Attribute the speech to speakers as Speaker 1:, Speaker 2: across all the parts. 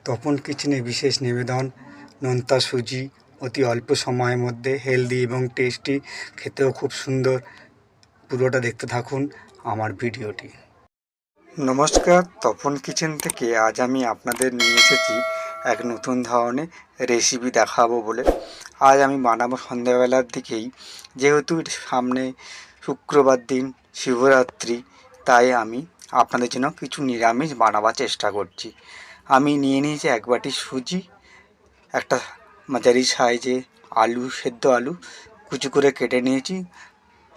Speaker 1: তপন কিচেনে বিশেষ নিবেদন নোনতা সুজি অতি অল্প সময়ের মধ্যে হেলদি এবং টেস্টি, খেতেও খুব সুন্দর। পুরোটা দেখতে থাকুন আমার ভিডিওটি। নমস্কার, তপন কিচেন থেকে আজ আমি আপনাদের নিয়ে এসেছি এক নতুন ধরনের রেসিপি দেখাবো বলে। আজ আমি বানাবো সন্ধ্যাবেলার দিকেই, যেহেতু সামনে শুক্রবার দিন শিবরাত্রি, তাই আমি আপনাদের জন্য কিছু নিরামিষ বানাবার চেষ্টা করছি। আমি নিয়ে নিয়েছি এক বাটি সুজি, একটা মাঝারি সাইজে আলু, সেদ্ধ আলু কুচি করে কেটে নিয়েছি,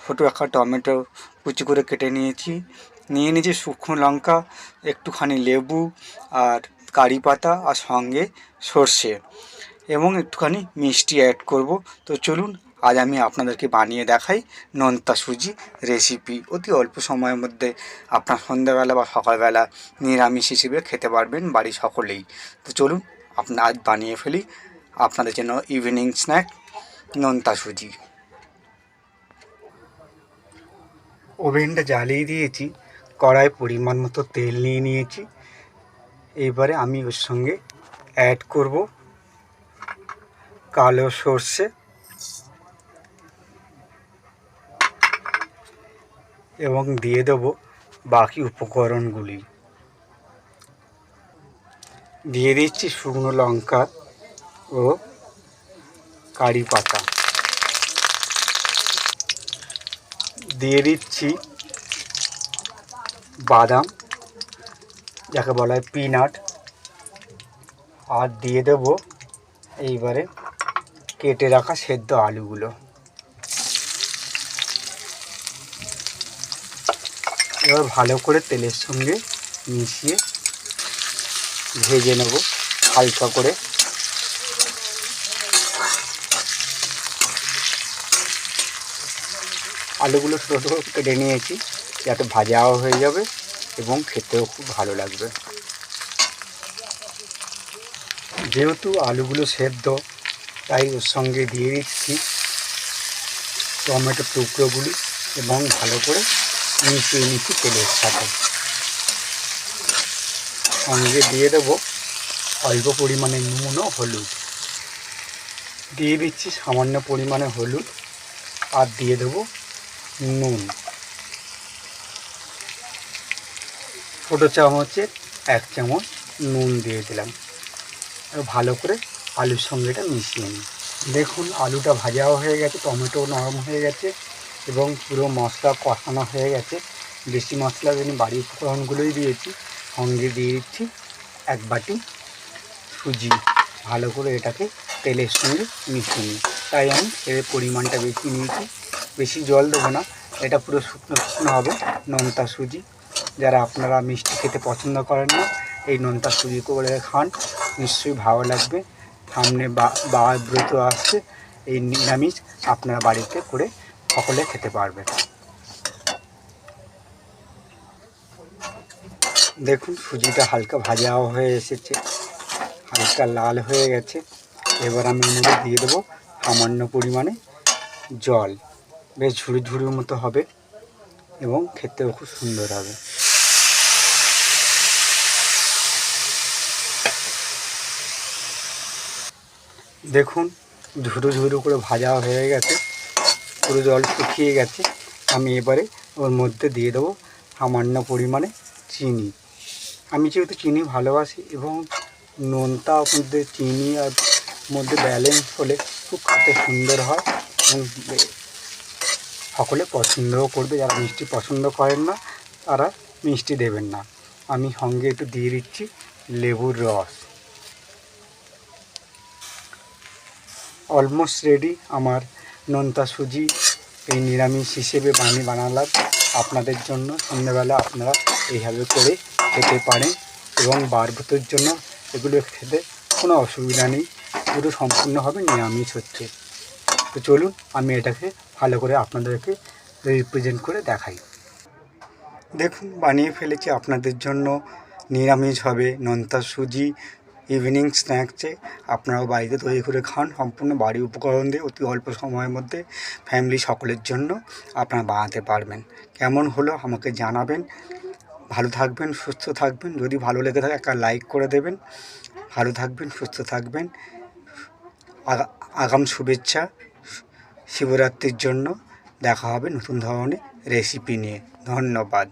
Speaker 1: ছোটো একটা টমেটো কুচি করে কেটে নিয়েছি, নিয়ে নিয়েছি শুকনো লঙ্কা, একটুখানি লেবু আর কারি পাতা, আর সঙ্গে সর্ষে এবং একটুখানি মিষ্টি অ্যাড করব। তো চলুন আজ আমি আপনাদেরকে বানিয়ে দেখাই নোনতা সুজি রেসিপি। অতি অল্প সময়ের মধ্যে আপনার সন্ধ্যাবেলা বা সকালবেলা নিরামিষ হিসেবে খেতে পারবেন বাড়ির সকলেই। তো চলুন আজ বানিয়ে ফেলি আপনাদের জন্য ইভিনিং স্ন্যাক নোনতা সুজি। ওভেনটা জ্বালিয়ে দিয়েছি, কড়াই পরিমাণ মতো তেল নিয়ে নিয়েছি। এবারে আমি ওর সঙ্গে অ্যাড করব কালো সর্ষে এবং দিয়ে দেবো বাকি উপকরণগুলি। দিয়ে দিচ্ছি শুকনো লঙ্কা ও কারি পাতা, দিয়ে দিচ্ছি বাদাম যাকে বলা হয় পিনাট, আর দিয়ে দেবো এইবারে কেটে রাখা সেদ্ধ আলুগুলো। এবার ভালো করে তেলের সঙ্গে মিশিয়ে ভেজে নেব হালকা করে। আলুগুলো ছোটো ছোটো কেটে নিয়েছি যাতে ভাজাও হয়ে যাবে এবং খেতেও খুব ভালো লাগবে। যেহেতু আলুগুলো সেদ্ধ, তাই ওর সঙ্গে দিয়ে দিচ্ছি টমেটো টুকরোগুলি এবং ভালো করে মিশিয়ে নিচ্ছি তেলের সাথে। সঙ্গে দিয়ে দেবো অল্প পরিমাণে নুন ও হলুদ, দিয়ে দিচ্ছি সামান্য পরিমাণে হলুদ, আর দিয়ে দেবো নুন ছোটো চামচের 1 চামচ নুন দিয়ে দিলাম। ভালো করে আলুর সঙ্গে এটা মিশিয়ে নিই। দেখুন আলুটা ভাজাও হয়ে গেছে, টমেটো নরম হয়ে গেছে এবং পুরো মশলা কষানো হয়ে গেছে। বেশি মশলা দিইনি, বাড়ির উপকরণগুলোই দিয়েছি। সঙ্গে দিয়ে দিচ্ছি 1 বাটি সুজি। ভালো করে এটাকে তেলের সঙ্গে মিশিয়ে নিই। তাই আমি তেলের পরিমাণটা বেশি নিয়েছি, বেশি জল দেবো না। এটা পুরো শুকনো শুকনো হবে নোনতা সুজি। যারা আপনারা মিষ্টি খেতে পছন্দ করেন না, এই নোনতা সুজি করে খান, নিশ্চয়ই ভালো লাগবে। সামনে বাবার ব্রত আসছে, এই নিরামিষ আপনারা বাড়িতে করে সকলে খেতে পারবেন। দেখুন সুজিটা হালকা ভাজাও হয়ে এসেছে, হালকা লাল হয়ে গেছে। এবার আমি এর মধ্যে দিয়ে দেবো সামান্য পরিমাণে জল, বেশ ঝুড়ি ঝুড়ির মতো হবে এবং খেতেও খুব সুন্দর হবে। দেখুন ঝুড়ো ঝুড়ো করে ভাজা হয়ে গেছে, পুরো জল শুকিয়ে গেছে। আমি এবারে ওর মধ্যে দিয়ে দেবো সামান্য পরিমাণে চিনি। আমি যেহেতু চিনি ভালোবাসি এবং নোনতা মধ্যে চিনি আর মধ্যে ব্যালেন্স হলে খুব খেতে সুন্দর হয় এবং সকলে পছন্দও করবে। যারা মিষ্টি পছন্দ করেন না তারা মিষ্টি দেবেন না। আমি সঙ্গে একটু দিয়ে দিচ্ছি লেবুর রস। অলমোস্ট রেডি আমার নোনতা সুজি, এই নিরামিষ হিসেবে বানালাম আপনাদের জন্য। সন্ধ্যাবেলা আপনারা এইভাবে করে খেতে পারেন এবং বারবতের জন্য এগুলো খেতে কোনো অসুবিধা নেই, পুরো সম্পূর্ণভাবে নিরামিষ হচ্ছে। তো চলুন আমি এটাকে ভালো করে আপনাদেরকে রিপ্রেজেন্ট করে দেখাই। দেখুন বানিয়ে ফেলেছি আপনাদের জন্য, নিরামিষ হবে নোনতা সুজি ইভিনিং স্ন্যাক্সে। আপনারাও বাড়িতে তৈরি করে খান, সম্পূর্ণ বাড়ির উপকরণ দিয়ে অতি অল্প সময়ের মধ্যে ফ্যামিলি সকলের জন্য আপনারা বানাতে পারবেন। কেমন হলো আমাকে জানাবেন, ভালো থাকবেন, সুস্থ থাকবেন। যদি ভালো লেগে থাকে একটা লাইক করে দেবেন। ভালো থাকবেন, সুস্থ থাকবেন। আগাম শুভেচ্ছা শিবরাত্রির জন্য। দেখা হবে নতুন ধরনের রেসিপি নিয়ে। ধন্যবাদ।